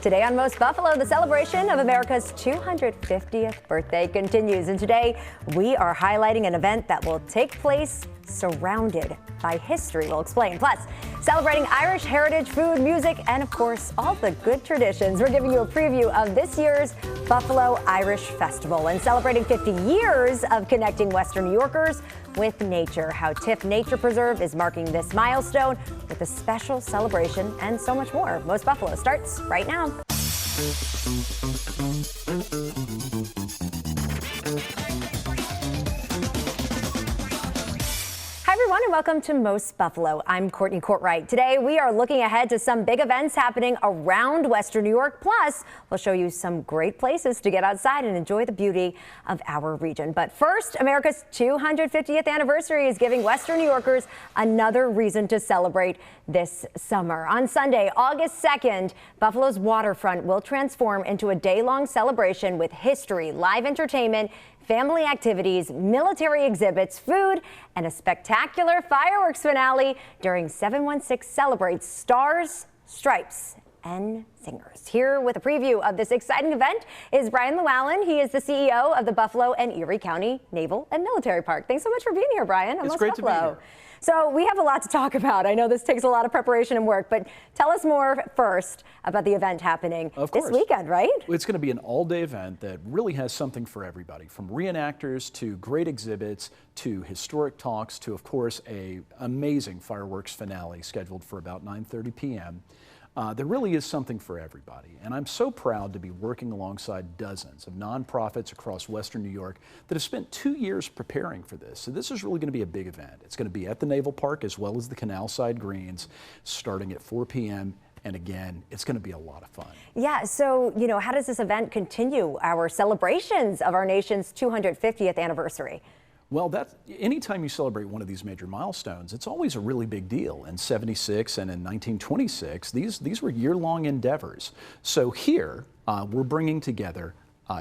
Today on Most Buffalo, the celebration of America's 250th birthday continues. And today we are highlighting an event that will take place surrounded by history. We'll explain. Plus, celebrating Irish heritage, food, music, and of course, all the good traditions. We're giving you a preview of this year's Buffalo Irish Festival and celebrating 50 years of connecting Western New Yorkers with nature. How Tifft Nature Preserve is marking this milestone with a special celebration and so much more. Most Buffalo starts right now. Hi everyone and welcome to Most Buffalo. I'm Courtney Courtwright. Today we are looking ahead to some big events happening around Western New York. Plus, we'll show you some great places to get outside and enjoy the beauty of our region. But first, America's 250th anniversary is giving Western New Yorkers another reason to celebrate this summer. On Sunday, August 2nd, Buffalo's waterfront will transform into a day-long celebration with history, live entertainment, family activities, military exhibits, food, and a spectacular fireworks finale during 716 Celebrates Stars, Stripes, and Singers. Here with a preview of this exciting event is Brian Llewellyn. He is the CEO of the Buffalo and Erie County Naval and Military Park. Thanks so much for being here, Brian. It's great to be here. So we have a lot to talk about. I know this takes a lot of preparation and work, but tell us more first about the event happening this weekend, right? It's going to be an all-day event that really has something for everybody, from reenactors to great exhibits to historic talks to, of course, an amazing fireworks finale scheduled for about 9:30 p.m. There really is something for everybody, and I'm so proud to be working alongside dozens of nonprofits across Western New York that have spent 2 years preparing for this. So this is really going to be a big event. It's going to be at the Naval Park as well as the Canal Side Greens, starting at 4 p.m. And again, it's going to be a lot of fun. Yeah, so, how does this event continue our celebrations of our nation's 250th anniversary? Well, anytime you celebrate one of these major milestones, it's always a really big deal. In '76 and in 1926, these were year-long endeavors. So here, we're bringing together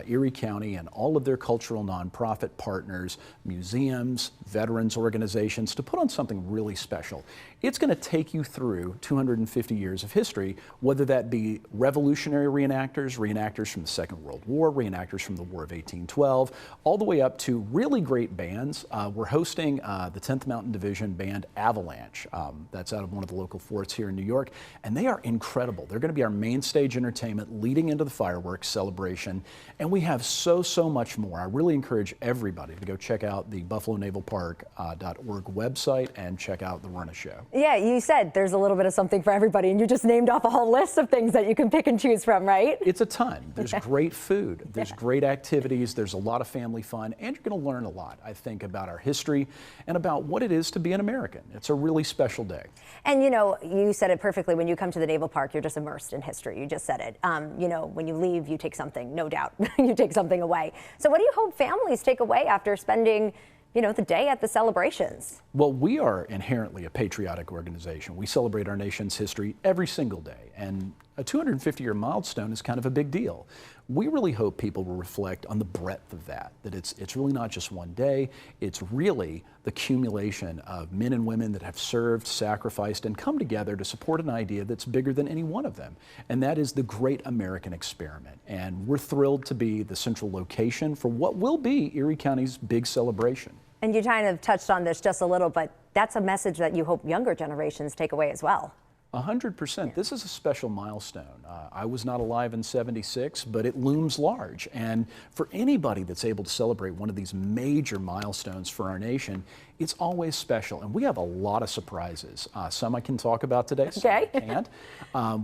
Erie County and all of their cultural nonprofit partners, museums, veterans organizations, to put on something really special. It's going to take you through 250 years of history, whether that be revolutionary reenactors from the Second World War, reenactors from the War of 1812, all the way up to really great bands. We're hosting the 10th Mountain Division band Avalanche. That's out of one of the local forts here in New York, and they are incredible. They're going to be our main stage entertainment leading into the fireworks celebration. And we have so much more. I really encourage everybody to go check out the BuffaloNavalPark.org website and check out the Run a Show. Yeah, you said there's a little bit of something for everybody, and you just named off a whole list of things that you can pick and choose from, right? It's a ton. There's great food, there's great activities, there's a lot of family fun, and you're going to learn a lot, I think, about our history and about what it is to be an American. It's a really special day. And you said it perfectly. When you come to the Naval Park, you're just immersed in history. You just said it. When you leave, you take something, no doubt. You take something away. So what do you hope families take away after spending the day at the celebrations? Well, we are inherently a patriotic organization. We celebrate our nation's history every single day, and a 250-year milestone is kind of a big deal. We really hope people will reflect on the breadth of that it's really not just one day, it's really the accumulation of men and women that have served, sacrificed, and come together to support an idea that's bigger than any one of them, and that is the great American experiment. And we're thrilled to be the central location for what will be Erie County's big celebration. And you kind of touched on this just a little, but that's a message that you hope younger generations take away as well. 100%. This is a special milestone. I was not alive in '76, but it looms large. And for anybody that's able to celebrate one of these major milestones for our nation, it's always special. And we have a lot of surprises. Some I can talk about today, some I can't.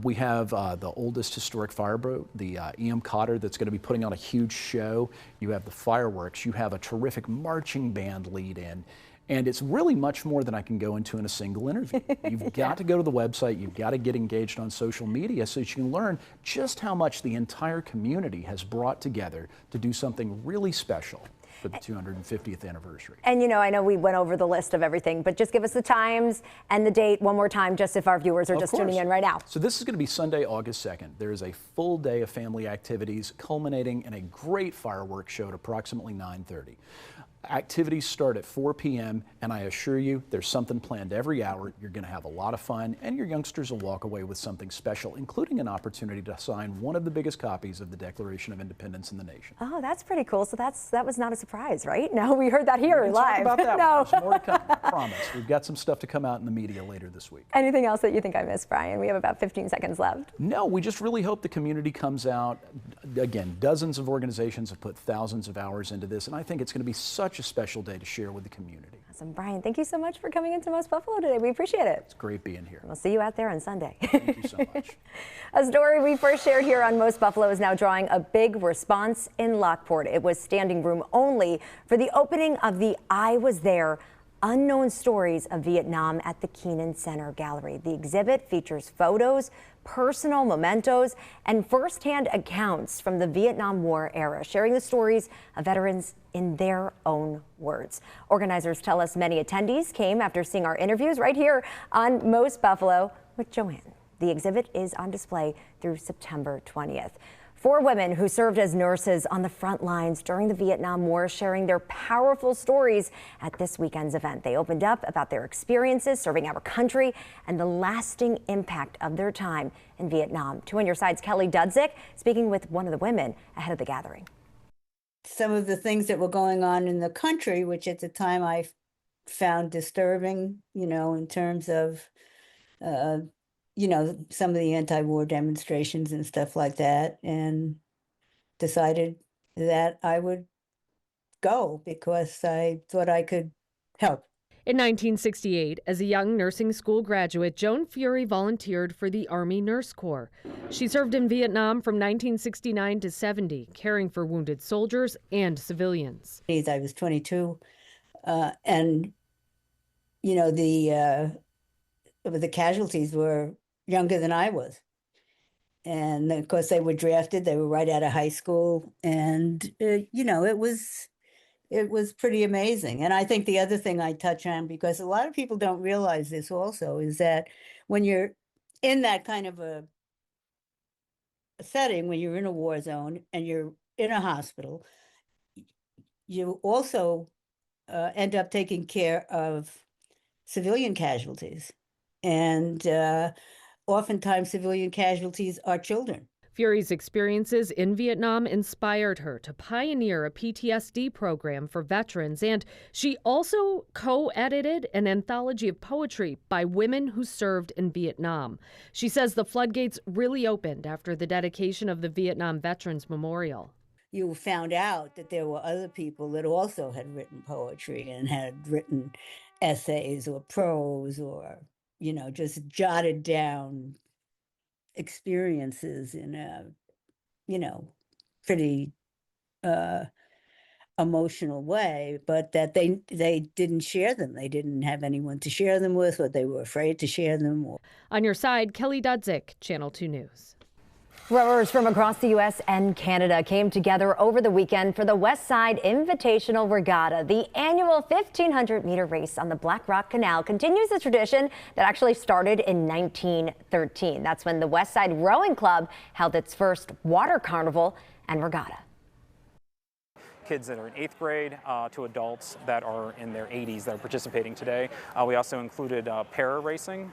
We have the oldest historic fireboat, the E.M. Cotter, that's going to be putting on a huge show. You have the fireworks. You have a terrific marching band lead in. And it's really much more than I can go into in a single interview. You've got to go to the website, you've got to get engaged on social media so that you can learn just how much the entire community has brought together to do something really special for the 250th anniversary. And I know we went over the list of everything, but just give us the times and the date one more time, just if our viewers are just tuning in right now. So this is going to be Sunday, August 2nd. There is a full day of family activities culminating in a great fireworks show at approximately 9:30. Activities start at 4 p.m. and I assure you there's something planned every hour. You're going to have a lot of fun and your youngsters will walk away with something special, including an opportunity to sign one of the biggest copies of the Declaration of Independence in the nation. Oh, that's pretty cool. So that was not a surprise, right? No, we heard that here live. Talk about that. No. There's more to come, I promise. We've got some stuff to come out in the media later this week. Anything else that you think I missed, Brian? We have about 15 seconds left. No, we just really hope the community comes out. Again, dozens of organizations have put thousands of hours into this, and I think it's going to be such a special day to share with the community. Awesome. Brian, thank you so much for coming into Most Buffalo today. We appreciate it. It's great being here. We'll see you out there on Sunday. Thank you so much. A story we first shared here on Most Buffalo is now drawing a big response in Lockport. It was standing room only for the opening of the I Was There Unknown Stories of Vietnam at the Keenan Center Gallery. The exhibit features photos, personal mementos, and firsthand accounts from the Vietnam War era, sharing the stories of veterans in their own words. Organizers tell us many attendees came after seeing our interviews right here on Most Buffalo with Joanne. The exhibit is on display through September 20th. 4 women who served as nurses on the front lines during the Vietnam War sharing their powerful stories at this weekend's event. They opened up about their experiences serving our country and the lasting impact of their time in Vietnam. 2 on Your Side's Kelly Dudzik speaking with one of the women ahead of the gathering. Some of the things that were going on in the country, which at the time I found disturbing, in terms of some of the anti-war demonstrations and stuff like that, and decided that I would go because I thought I could help. In 1968, as a young nursing school graduate, Joan Fury volunteered for the Army Nurse Corps. She served in Vietnam from 1969 to 70, caring for wounded soldiers and civilians. I was 22, and the casualties were younger than I was. And of course they were drafted, they were right out of high school. And, it was pretty amazing. And I think the other thing I touch on, because a lot of people don't realize this also, is that when you're in that kind of a setting, when you're in a war zone and you're in a hospital, you also end up taking care of civilian casualties. And oftentimes civilian casualties are children. Fury's experiences in Vietnam inspired her to pioneer a PTSD program for veterans, and she also co-edited an anthology of poetry by women who served in Vietnam. She says the floodgates really opened after the dedication of the Vietnam Veterans Memorial. You found out that there were other people that also had written poetry and had written essays or prose or, just jotted down experiences in a, pretty emotional way, but that they didn't share them. They didn't have anyone to share them with, or they were afraid to share them. On Your Side, Kelly Dudzik, Channel 2 News. Rowers from across the U.S. and Canada came together over the weekend for the Westside Invitational Regatta. The annual 1,500-meter race on the Black Rock Canal continues a tradition that actually started in 1913. That's when the Westside Rowing Club held its first water carnival and regatta. Kids that are in 8th grade to adults that are in their 80s that are participating today. We also included para racing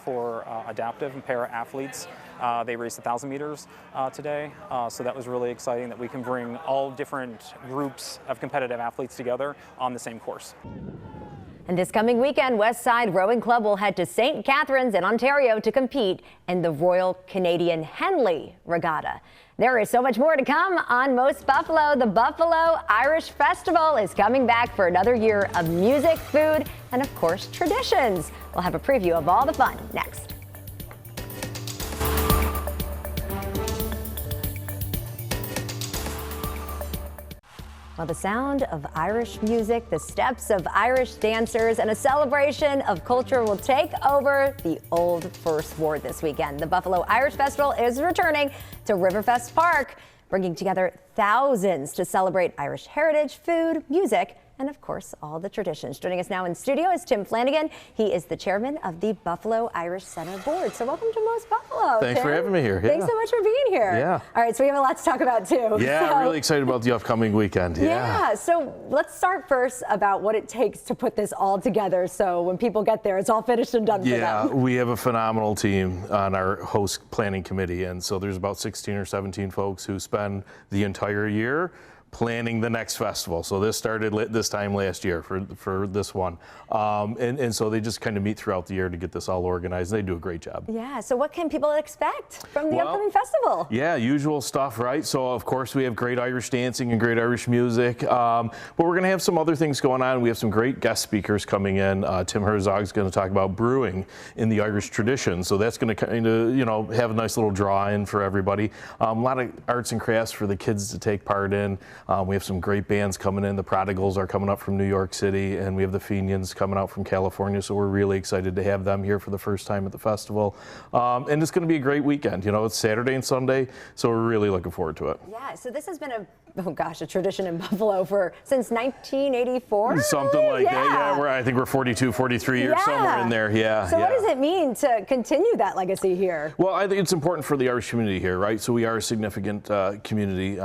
for adaptive and para athletes. They raced 1,000 meters today, so that was really exciting that we can bring all different groups of competitive athletes together on the same course. And this coming weekend, Westside Rowing Club will head to St. Catharines in Ontario to compete in the Royal Canadian Henley Regatta. There is so much more to come on Most Buffalo. The Buffalo Irish Festival is coming back for another year of music, food, and of course, traditions. We'll have a preview of all the fun next. Well, the sound of Irish music, the steps of Irish dancers, and a celebration of culture will take over the Old First Ward this weekend. The Buffalo Irish Festival is returning to Riverfest Park, bringing together thousands to celebrate Irish heritage, food, music, and of course, all the traditions. Joining us now in studio is Tim Flanagan. He is the chairman of the Buffalo Irish Center Board. So welcome to Most Buffalo, Thanks Tim. for having me here. Thanks so much for being here. Yeah. All right, so we have a lot to talk about too. Yeah, I'm really excited about the upcoming weekend. Yeah, so let's start first about what it takes to put this all together so when people get there, it's all finished and done for them. Yeah, we have a phenomenal team on our host planning committee, and so there's about 16 or 17 folks who spend the entire year planning the next festival. So this started this time last year for this one. And so they just kind of meet throughout the year to get this all organized. They do a great job. Yeah, so what can people expect from the upcoming festival? Yeah, usual stuff, right? So of course we have great Irish dancing and great Irish music, but we're gonna have some other things going on. We have some great guest speakers coming in. Tim Herzog's gonna talk about brewing in the Irish tradition. So that's gonna kind of, have a nice little draw in for everybody. A lot of arts and crafts for the kids to take part in. We have some great bands coming in. The Prodigals are coming up from New York City, and we have the Fenians coming out from California. So we're really excited to have them here for the first time at the festival. And it's going to be a great weekend. It's Saturday and Sunday, so we're really looking forward to it. Yeah, so this has been a tradition in Buffalo since 1984. Something like that. Yeah, I think we're 42, 43 years, somewhere in there. Yeah. So what does it mean to continue that legacy here? Well, I think it's important for the Irish community here, right? So we are a significant community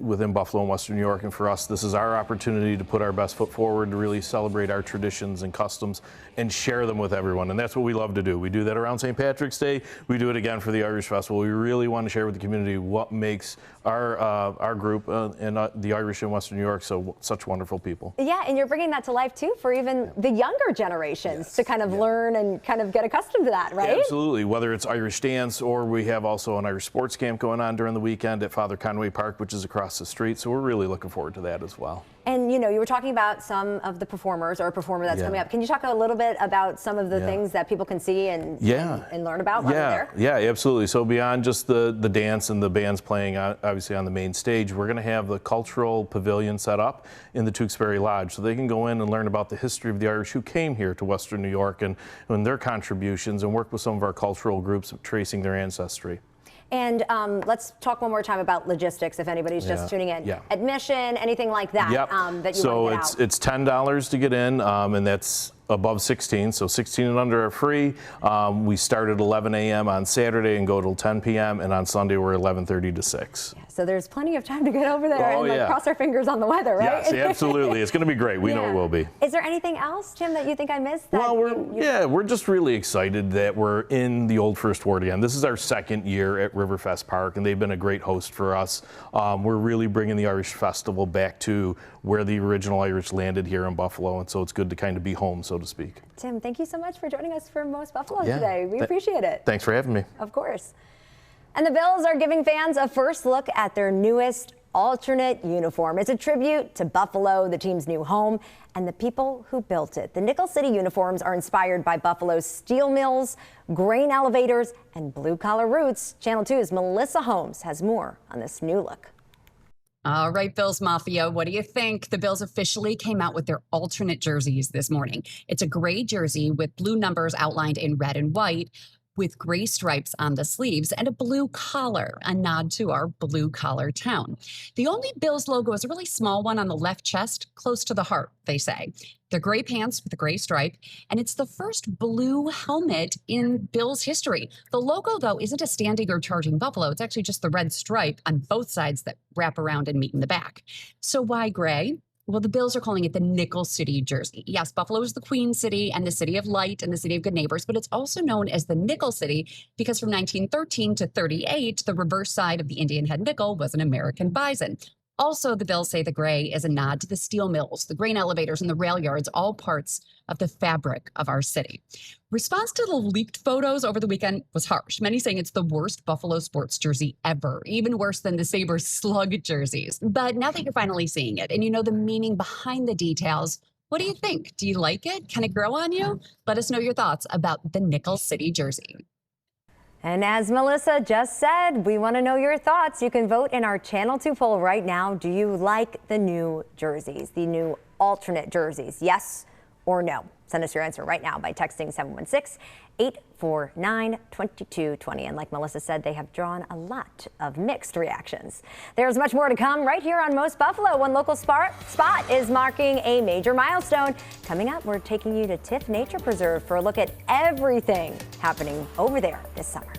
within Buffalo and Western New York, and for us, this is our opportunity to put our best foot forward to really celebrate our traditions and customs and share them with everyone. And that's what we love to do. We do that around St. Patrick's Day. We do it again for the Irish Festival. We really want to share with the community what makes our group and the Irish in Western New York such wonderful people. Yeah, and you're bringing that to life too for even the younger generations to kind of learn and kind of get accustomed to that, right? Absolutely. Whether it's Irish dance, or we have also an Irish sports camp going on during the weekend at Father Conway Park, which is across the street. So we're really looking forward to that as well. And you were talking about some of the performers or a performer that's coming up. Can you talk a little bit about some of the things that people can see and learn about while they're there? Yeah, absolutely. So beyond just the dance and the bands playing obviously on the main stage, we're going to have the cultural pavilion set up in the Tewksbury Lodge, so they can go in and learn about the history of the Irish who came here to Western New York and their contributions, and work with some of our cultural groups tracing their ancestry. And let's talk one more time about logistics if anybody's just tuning in. Admission, anything like that that you want to get out. So it's $10 to get in, and that's above 16, so 16 and under are free. We start at 11 a.m. on Saturday and go till 10 p.m. and on Sunday we're 11:30 to 6. Yeah, so there's plenty of time to get over there and cross our fingers on the weather, right? Yes, absolutely. It's going to be great. We know it will be. Is there anything else, Tim, that you think I missed? Well, we're just really excited that we're in the Old First Ward again. This is our second year at Riverfest Park, and they've been a great host for us. We're really bringing the Irish Festival back to where the original Irish landed here in Buffalo, and so it's good to kind of be home, so to speak. Tim, thank you so much for joining us for Most Buffalo today. We appreciate it. Thanks for having me. Of course. And the Bills are giving fans a first look at their newest alternate uniform. It's a tribute to Buffalo, the team's new home, and the people who built it. The Nickel City uniforms are inspired by Buffalo's steel mills, grain elevators, and blue-collar roots. Channel 2's Melissa Holmes has more on this new look. All right, Bills Mafia, what do you think? The Bills officially came out with their alternate jerseys this morning. It's a gray jersey with blue numbers outlined in red and white, with gray stripes on the sleeves and a blue collar, a nod to our blue collar town. The only Bills logo is a really small one on the left chest, close to the heart, they say. They're gray pants with a gray stripe, and it's the first blue helmet in Bills history. The logo, though, isn't a standing or charging buffalo. It's actually just the red stripe on both sides that wrap around and meet in the back. So why gray? Well, the Bills are calling it the Nickel City jersey. Yes, Buffalo is the Queen City and the City of Light and the City of Good Neighbors, but it's also known as the Nickel City because from 1913 to 38, the reverse side of the Indian head nickel was an American bison. Also, the Bills say the gray is a nod to the steel mills, the grain elevators, and the rail yards, all parts of the fabric of our city. Response to the leaked photos over the weekend was harsh, many saying it's the worst Buffalo sports jersey ever, even worse than the Sabres slug jerseys. But now that you're finally seeing it and you know the meaning behind the details, what do you think? Do you like it? Can it grow on you? Let us know your thoughts about the Nickel City jersey. And as Melissa just said, we want to know your thoughts. You can vote in our Channel 2 poll right now. Do you like the new jerseys, the new alternate jerseys? Yes or no? Send us your answer right now by texting 716-849-2220. And like Melissa said, they have drawn a lot of mixed reactions. There's much more to come right here on Most Buffalo. One local spot is marking a major milestone. Coming up, we're taking you to Tifft Nature Preserve for a look at everything happening over there this summer.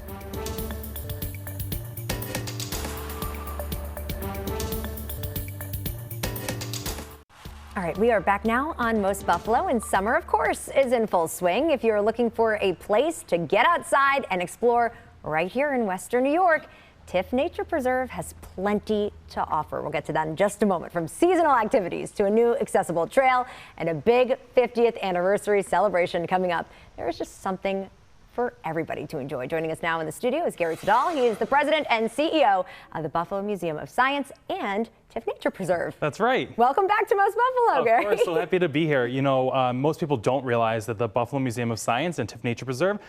All right, we are back now on Most Buffalo, and summer, of course, is in full swing. If you're looking for a place to get outside and explore right here in Western New York, Tifft Nature Preserve has plenty to offer. We'll get to that in just a moment. From seasonal activities to a new accessible trail and a big 50th anniversary celebration coming up, there is just something for everybody to enjoy. Joining us now in the studio is Gary Siddall. He is the president and CEO of the Buffalo Museum of Science and Tifft Nature Preserve. That's right. Welcome back to Most Buffalo, Gary. Of course, so happy to be here. You know, most people don't realize that the Buffalo Museum of Science and Tifft Nature Preserve,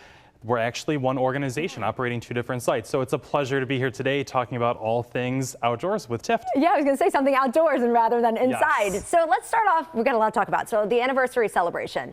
we're actually one organization operating two different sites. So it's a pleasure to be here today talking about all things outdoors with Tifft. Yeah, I was going to say something outdoors and rather than inside. Yes. So let's start off. We've got a lot to talk about. So the anniversary celebration.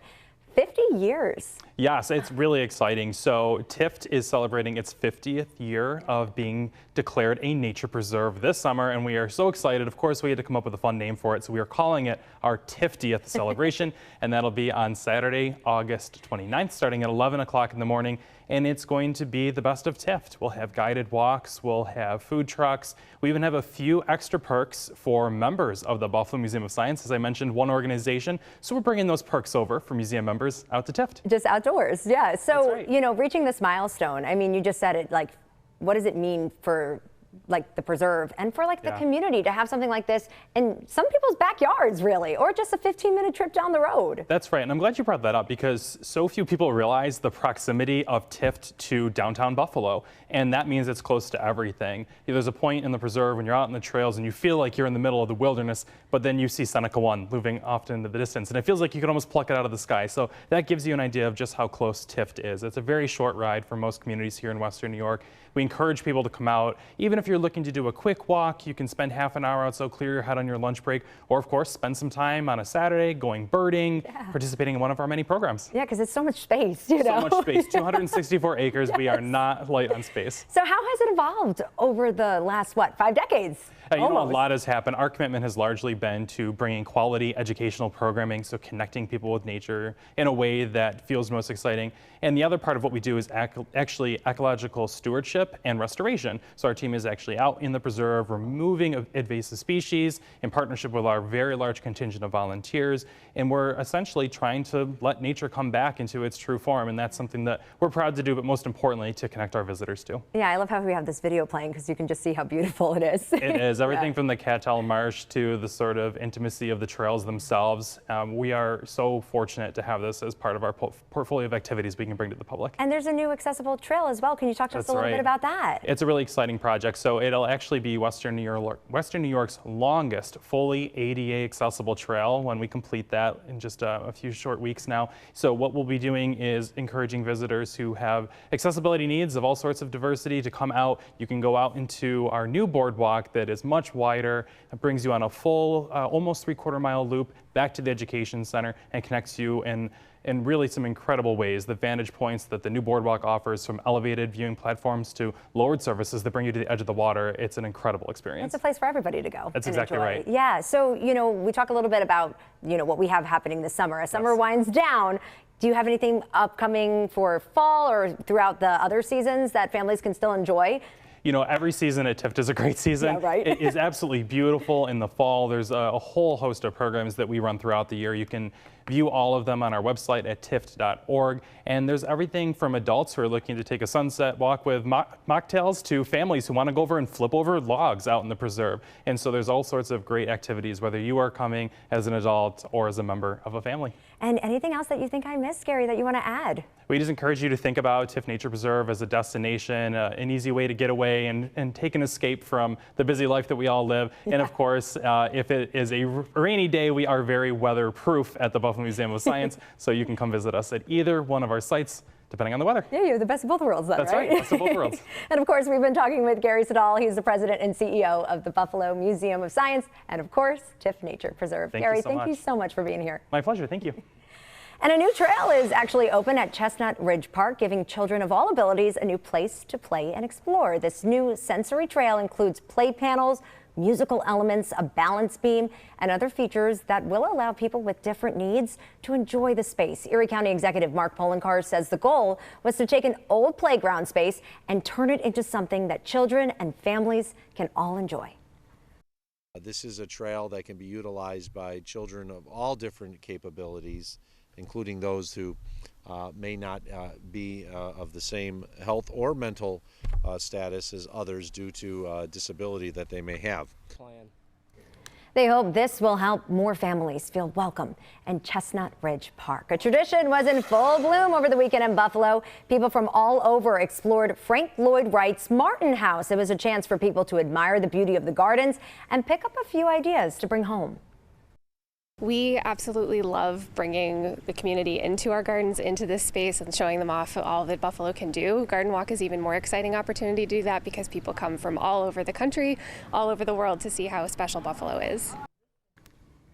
50 years. Yes, it's really exciting. So Tifft is celebrating its 50th year of being declared a nature preserve this summer, and we are so excited. Of course, we had to come up with a fun name for it, so we are calling it our Tiftieth celebration, and that'll be on Saturday, August 29th, starting at 11 o'clock in the morning, and it's going to be the best of Tifft. We'll have guided walks, we'll have food trucks, we even have a few extra perks for members of the Buffalo Museum of Science. As I mentioned, one organization, so we're bringing those perks over for museum members out to Tifft. Just outdoors, yeah. So, right. you know, reaching this milestone, I mean, you just said it, like, what does it mean for like the preserve and for like the community to have something like this in some people's backyards, really, or just a 15-minute trip down the road? That's right, and I'm glad you brought that up because so few people realize the proximity of Tifft to downtown Buffalo, and that means it's close to everything. There's a point in the preserve when you're out in the trails and you feel like you're in the middle of the wilderness, but then you see Seneca 1 moving off into the distance, and it feels like you could almost pluck it out of the sky. So that gives you an idea of just how close Tifft is. It's a very short ride for most communities here in Western New York. We encourage people to come out. Even if you're looking to do a quick walk, you can spend half an hour out, so clear your head on your lunch break, or of course, spend some time on a Saturday going birding, participating in one of our many programs. Yeah, because it's so much space, you know. So much space, 264 acres. We are not light on space. So how has it evolved over the last, what, 5 decades? You know, a lot has happened. Our commitment has largely been to bringing quality educational programming, so connecting people with nature in a way that feels most exciting. And the other part of what we do is actually ecological stewardship and restoration. So our team is actually out in the preserve, removing invasive species in partnership with our very large contingent of volunteers. And we're essentially trying to let nature come back into its true form. And that's something that we're proud to do, but most importantly, to connect our visitors to. Yeah, I love how we have this video playing because you can just see how beautiful it is. It is. Everything from the Cattell Marsh to the sort of intimacy of the trails themselves. We are so fortunate to have this as part of our portfolio of activities we can bring to the public. And there's a new accessible trail as well. Can you talk to us a little bit about that? It's a really exciting project. So it'll actually be Western New York's longest fully ADA accessible trail when we complete that in just a few short weeks now. So what we'll be doing is encouraging visitors who have accessibility needs of all sorts of diversity to come out. You can go out into our new boardwalk that is much wider. It brings you on a full, almost 3/4 mile loop back to the Education Center and connects you in really some incredible ways. The vantage points that the new boardwalk offers, from elevated viewing platforms to lowered surfaces that bring you to the edge of the water, it's an incredible experience. It's a place for everybody to go. That's exactly right. Yeah, so, you know, we talk a little bit about, you know, what we have happening this summer. As summer winds down, do you have anything upcoming for fall or throughout the other seasons that families can still enjoy? You know, every season at Tifft is a great season. Yeah, right. It is absolutely beautiful in the fall. There's a whole host of programs that we run throughout the year. You can view all of them on our website at tifft.org. And there's everything from adults who are looking to take a sunset walk with mocktails to families who want to go over and flip over logs out in the preserve. And so there's all sorts of great activities, whether you are coming as an adult or as a member of a family. And anything else that you think I missed, Gary, that you want to add? We just encourage you to think about Tifft Nature Preserve as a destination, an easy way to get away and take an escape from the busy life that we all live. Yeah. And of course, if it is a rainy day, we are very weatherproof at the Buffalo Museum of Science, so you can come visit us at either one of our sites, depending on the weather. Yeah, you're the best of both worlds then, That's right, best of both worlds. And of course, we've been talking with Gary Siddall. He's the president and CEO of the Buffalo Museum of Science, and of course, Tifft Nature Preserve. Gary, thank you so much for being here. My pleasure, thank you. And a new trail is actually open at Chestnut Ridge Park, giving children of all abilities a new place to play and explore. This new sensory trail includes play panels, musical elements, a balance beam, and other features that will allow people with different needs to enjoy the space. Erie County Executive Mark Poloncarz says the goal was to take an old playground space and turn it into something that children and families can all enjoy. This is a trail that can be utilized by children of all different capabilities, including those who may not be of the same health or mental status as others due to disability that they may have. They hope this will help more families feel welcome in Chestnut Ridge Park. A tradition was in full bloom over the weekend in Buffalo. People from all over explored Frank Lloyd Wright's Martin House. It was a chance for people to admire the beauty of the gardens and pick up a few ideas to bring home. We absolutely love bringing the community into our gardens, into this space, and showing them off all that Buffalo can do. Garden Walk is even more exciting opportunity to do that because people come from all over the country, all over the world to see how special Buffalo is.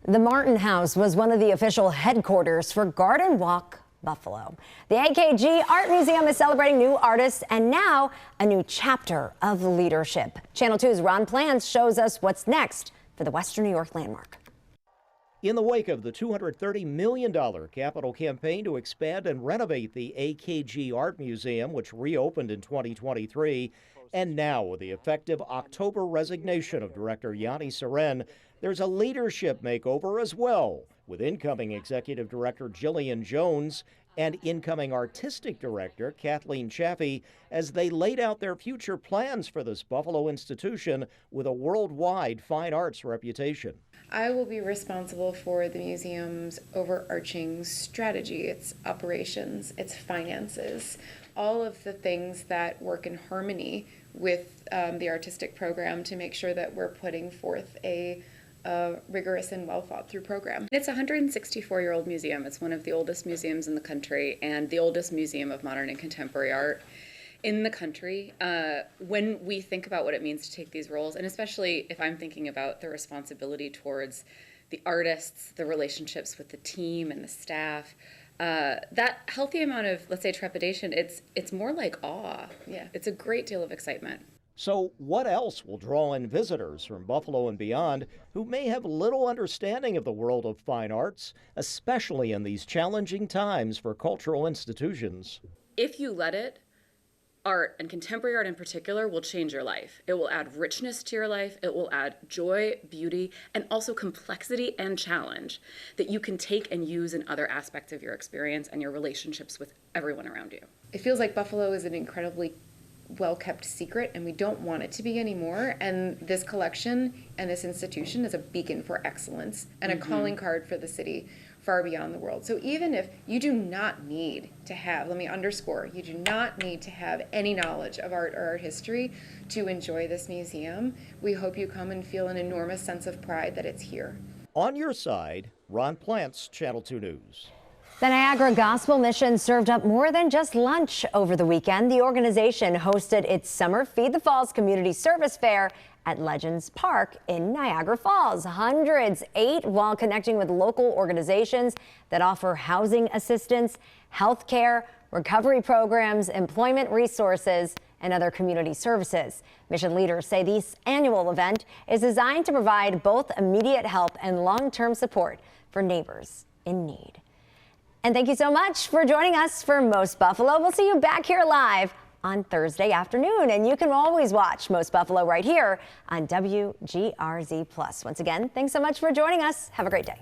The Martin House was one of the official headquarters for Garden Walk Buffalo. The AKG Art Museum is celebrating new artists and now a new chapter of leadership. Channel 2's Ron Plans shows us what's next for the Western New York landmark. In the wake of the $230 million capital campaign to expand and renovate the AKG Art Museum, which reopened in 2023, and now with the effective October resignation of Director Yanni Seren, there's a leadership makeover as well, with incoming Executive Director Jillian Jones and incoming Artistic Director Kathleen Chaffee as they laid out their future plans for this Buffalo institution with a worldwide fine arts reputation. I will be responsible for the museum's overarching strategy, its operations, its finances, all of the things that work in harmony with the artistic program to make sure that we're putting forth a rigorous and well thought through program. It's a 164-year-old museum. It's one of the oldest museums in the country and the oldest museum of modern and contemporary art in the country. When we think about what it means to take these roles, and especially if I'm thinking about the responsibility towards the artists, the relationships with the team and the staff, that healthy amount of, let's say, trepidation, it's more like awe. Yeah, it's a great deal of excitement. So what else will draw in visitors from Buffalo and beyond who may have little understanding of the world of fine arts, especially in these challenging times for cultural institutions? If you let it, art, and contemporary art in particular, will change your life. It will add richness to your life. It will add joy, beauty, and also complexity and challenge that you can take and use in other aspects of your experience and your relationships with everyone around you. It feels like Buffalo is an incredibly well-kept secret, and we don't want it to be anymore. And this collection and this institution is a beacon for excellence and a calling card for the city far beyond the world. So even if you do not need to have, let me underscore, you do not need to have any knowledge of art or art history to enjoy this museum, we hope you come and feel an enormous sense of pride that it's here. On your side, Ron Plants, Channel 2 News. The Niagara Gospel Mission served up more than just lunch over the weekend. The organization hosted its summer Feed the Falls Community Service Fair at Legends Park in Niagara Falls. Hundreds ate while connecting with local organizations that offer housing assistance, health care, recovery programs, employment resources, and other community services. Mission leaders say this annual event is designed to provide both immediate help and long-term support for neighbors in need. And thank you so much for joining us for Most Buffalo. We'll see you back here live on Thursday afternoon. And you can always watch Most Buffalo right here on WGRZ+. Once again, thanks so much for joining us. Have a great day.